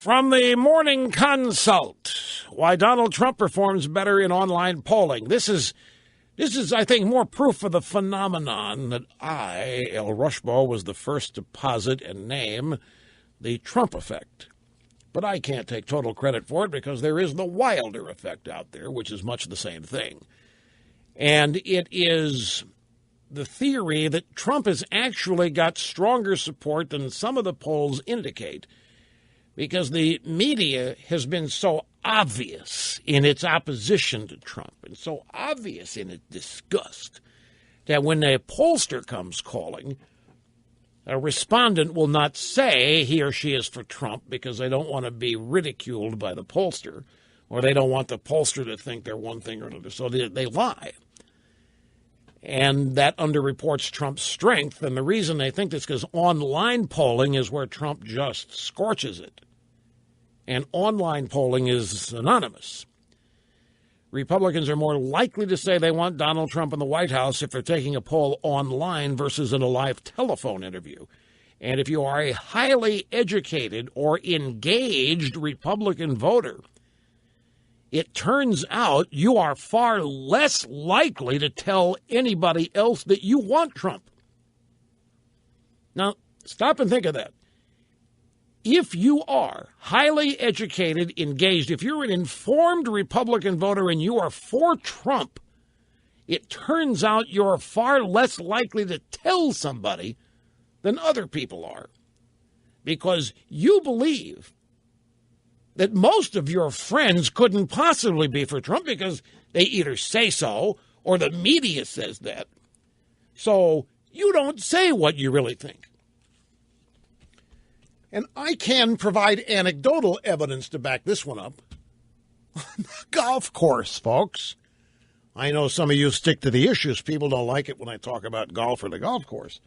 From the Morning Consult, why Donald Trump performs better in online polling. This is, I think, more proof of the phenomenon that I, El Rushbo, was the first to posit and name the Trump effect. But I can't take total credit for it because there is the Wilder effect out there, which is much the same thing. And it is the theory that Trump has actually got stronger support than some of the polls indicate, because the media has been so obvious in its opposition to Trump and so obvious in its disgust that when a pollster comes calling, a respondent will not say he or she is for Trump because they don't want to be ridiculed by the pollster, or they don't want the pollster to think they're one thing or another, so they lie. And that underreports Trump's strength. And the reason they think this is because online polling is where Trump just scorches it. And online polling is anonymous. Republicans are more likely to say they want Donald Trump in the White House if they're taking a poll online versus in a live telephone interview. And if you are a highly educated or engaged Republican voter, it turns out you are far less likely to tell anybody else that you want Trump. Now, stop and think of that. If you are highly educated, engaged, if you're an informed Republican voter and you are for Trump, it turns out you're far less likely to tell somebody than other people are, because you believe that most of your friends couldn't possibly be for Trump because they either say so or the media says that. So you don't say what you really think. And I can provide anecdotal evidence to back this one up. Golf course, folks. I know some of you stick to the issues. People don't like it when I talk about golf or the golf course.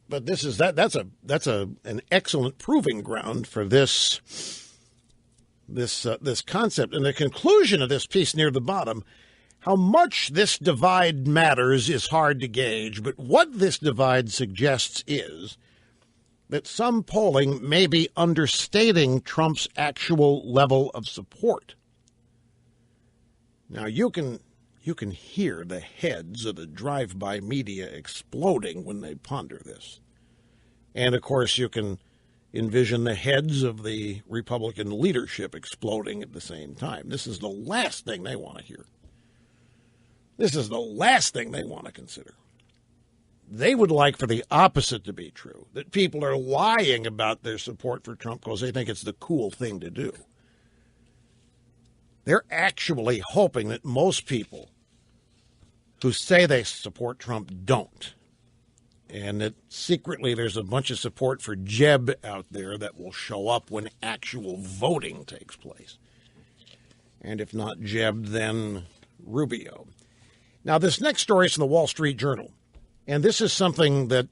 But that's an excellent proving ground for this concept. And the conclusion of this piece near the bottom, how much this divide matters is hard to gauge, but what this divide suggests is that some polling may be understating Trump's actual level of support. Now, you can hear the heads of the drive-by media exploding when they ponder this. And, of course, you can envision the heads of the Republican leadership exploding at the same time. This is the last thing they want to hear. This is the last thing they want to consider. They would like for the opposite to be true, that people are lying about their support for Trump because they think it's the cool thing to do. They're actually hoping that most people who say they support Trump don't, and that secretly there's a bunch of support for Jeb out there that will show up when actual voting takes place. And if not Jeb, then Rubio. Now, this next story is from the Wall Street Journal. And this is something that,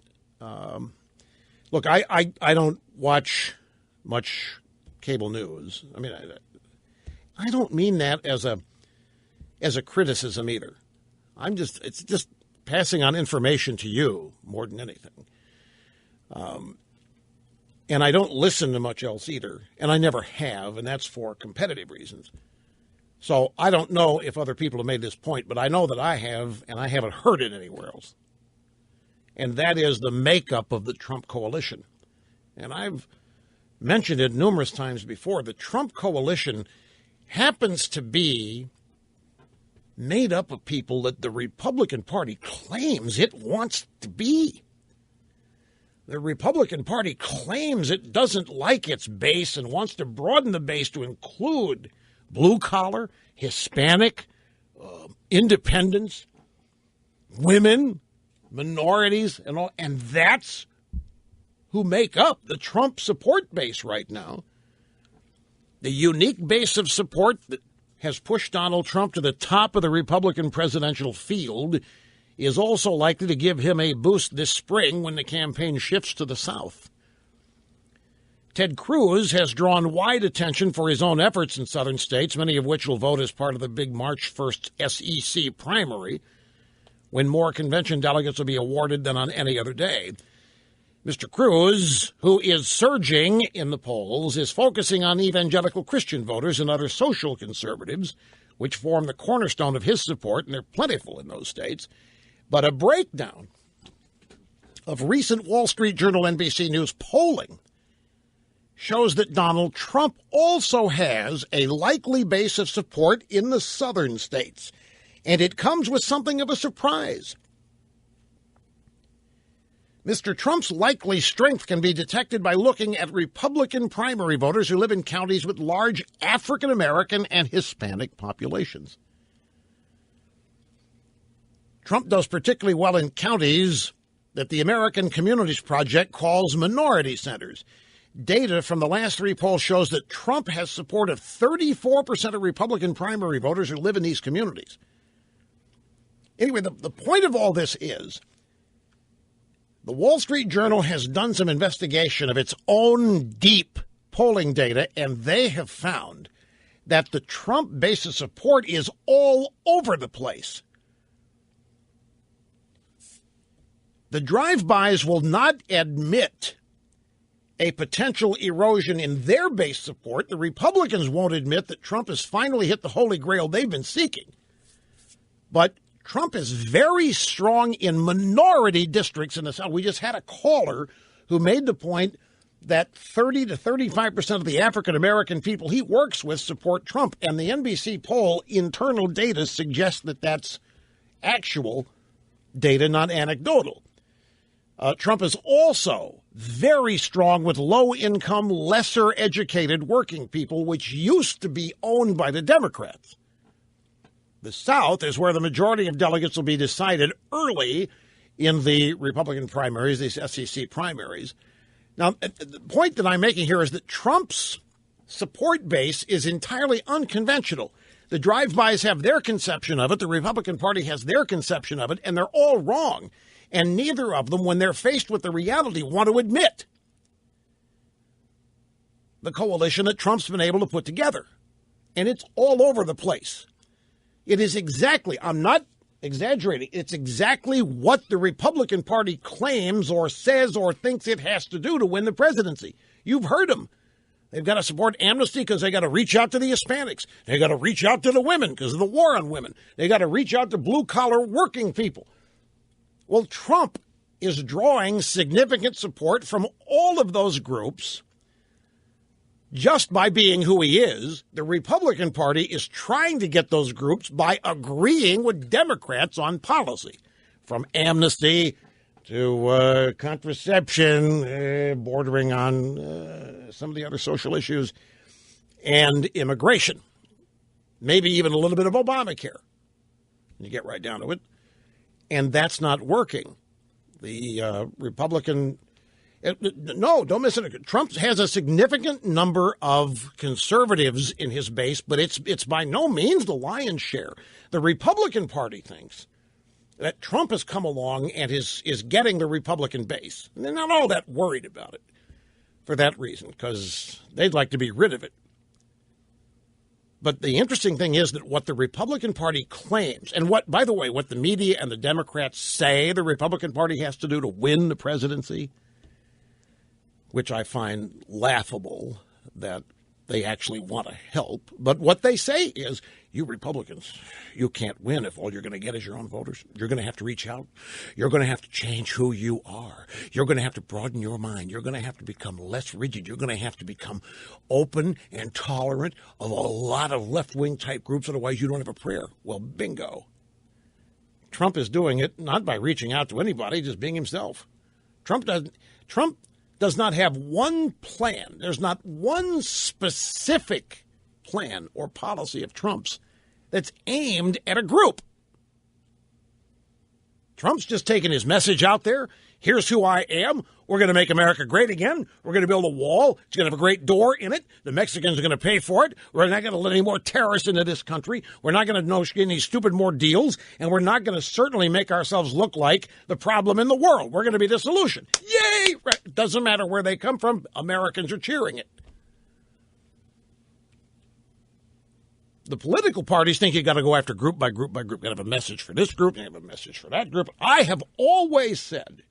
look, I don't watch much cable news. I mean, I don't mean that as a criticism either. It's just passing on information to you more than anything. And I don't listen to much else either, and I never have, and that's for competitive reasons. So I don't know if other people have made this point, but I know that I have, and I haven't heard it anywhere else. And that is the makeup of the Trump coalition. And I've mentioned it numerous times before. The Trump coalition happens to be made up of people that the Republican Party claims it wants to be. The Republican Party claims it doesn't like its base and wants to broaden the base to include blue-collar, Hispanic, independents, women, minorities, and all, and that's who make up the Trump support base right now. The unique base of support that has pushed Donald Trump to the top of the Republican presidential field is also likely to give him a boost this spring when the campaign shifts to the South. Ted Cruz has drawn wide attention for his own efforts in southern states, many of which will vote as part of the big March 1st SEC primary, when more convention delegates will be awarded than on any other day. Mr. Cruz, who is surging in the polls, is focusing on evangelical Christian voters and other social conservatives, which form the cornerstone of his support, and they're plentiful in those states. But a breakdown of recent Wall Street Journal NBC News polling shows that Donald Trump also has a likely base of support in the southern states, and it comes with something of a surprise. Mr. Trump's likely strength can be detected by looking at Republican primary voters who live in counties with large African American and Hispanic populations. Trump does particularly well in counties that the American Communities Project calls minority centers. Data from the last three polls shows that Trump has support of 34% of Republican primary voters who live in these communities. Anyway, the point of all this is the Wall Street Journal has done some investigation of its own deep polling data, and they have found that the Trump base of support is all over the place. The drive-bys will not admit a potential erosion in their base support. The Republicans won't admit that Trump has finally hit the holy grail they've been seeking. But Trump is very strong in minority districts in the South. We just had a caller who made the point that 30 to 35% of the African-American people he works with support Trump. And the NBC poll internal data suggests that that's actual data, not anecdotal. Trump is also very strong with low-income, lesser-educated working people, which used to be owned by the Democrats. The South is where the majority of delegates will be decided early in the Republican primaries, these SEC primaries. Now, the point that I'm making here is that Trump's support base is entirely unconventional. The drive-bys have their conception of it. The Republican Party has their conception of it, and they're all wrong. And neither of them, when they're faced with the reality, want to admit the coalition that Trump's been able to put together. And it's all over the place. It is exactly, I'm not exaggerating, it's exactly what the Republican Party claims or says or thinks it has to do to win the presidency. You've heard them. They've got to support amnesty because they got to reach out to the Hispanics. They got to reach out to the women because of the war on women. They got to reach out to blue-collar working people. Well, Trump is drawing significant support from all of those groups just by being who he is. The Republican Party is trying to get those groups by agreeing with Democrats on policy, from amnesty to contraception, bordering on some of the other social issues, and immigration, maybe even a little bit of Obamacare. You get right down to it. And that's not working. The Republican... No, don't miss it. Trump has a significant number of conservatives in his base, but it's by no means the lion's share. The Republican Party thinks that Trump has come along and is getting the Republican base. And they're not all that worried about it for that reason, because they'd like to be rid of it. But the interesting thing is that what the Republican Party claims, and what, by the way, what the media and the Democrats say the Republican Party has to do to win the presidency, which I find laughable that they actually want to help. But what they say is, you Republicans, you can't win if all you're going to get is your own voters. You're going to have to reach out. You're going to have to change who you are. You're going to have to broaden your mind. You're going to have to become less rigid. You're going to have to become open and tolerant of a lot of left-wing type groups. Otherwise, you don't have a prayer. Well, bingo. Trump is doing it not by reaching out to anybody, just being himself. Trump does not have one plan. There's not one specific plan or policy of Trump's that's aimed at a group. Trump's just taking his message out there. Here's who I am. We're going to make America great again. We're going to build a wall. It's going to have a great door in it. The Mexicans are going to pay for it. We're not going to let any more terrorists into this country. We're not going to negotiate any stupid more deals. And we're not going to certainly make ourselves look like the problem in the world. We're going to be the solution. Yay! It doesn't matter where they come from. Americans are cheering it. The political parties think you got to go after group by group by group. You got to have a message for this group. You have a message for that group. I have always said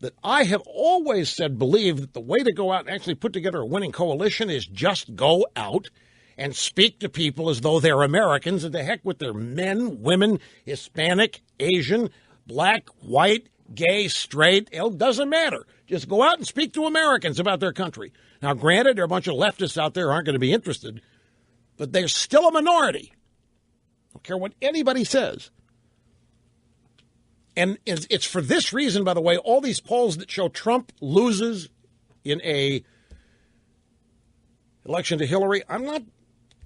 that I have always said believe that the way to go out and actually put together a winning coalition is just go out and speak to people as though they're Americans, and to heck with their men, women, Hispanic, Asian, black, white, gay, straight. It doesn't matter. Just go out and speak to Americans about their country. Now, granted, there are a bunch of leftists out there who aren't going to be interested, but they're still a minority. I don't care what anybody says. And it's for this reason, by the way, all these polls that show Trump loses in a election to Hillary, I'm not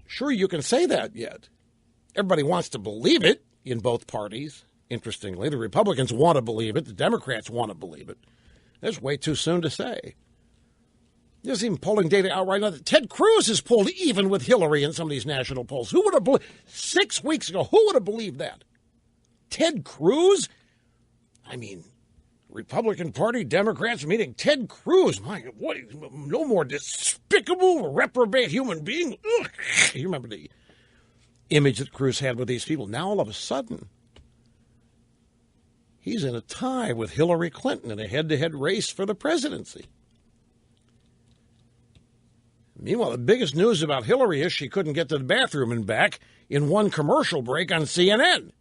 sure you can say that yet. Everybody wants to believe it in both parties. Interestingly, the Republicans want to believe it. The Democrats want to believe it. That's way too soon to say. There's even polling data out right now that Ted Cruz is polled even with Hillary in some of these national polls. Who would have believed 6 weeks ago? Who would have believed that? Ted Cruz? I mean, Republican Party, Democrats meeting Ted Cruz. My God, what? No more despicable, reprobate human being. Ugh. You remember the image that Cruz had with these people. Now, all of a sudden, he's in a tie with Hillary Clinton in a head-to-head race for the presidency. Meanwhile, the biggest news about Hillary is she couldn't get to the bathroom and back in one commercial break on CNN.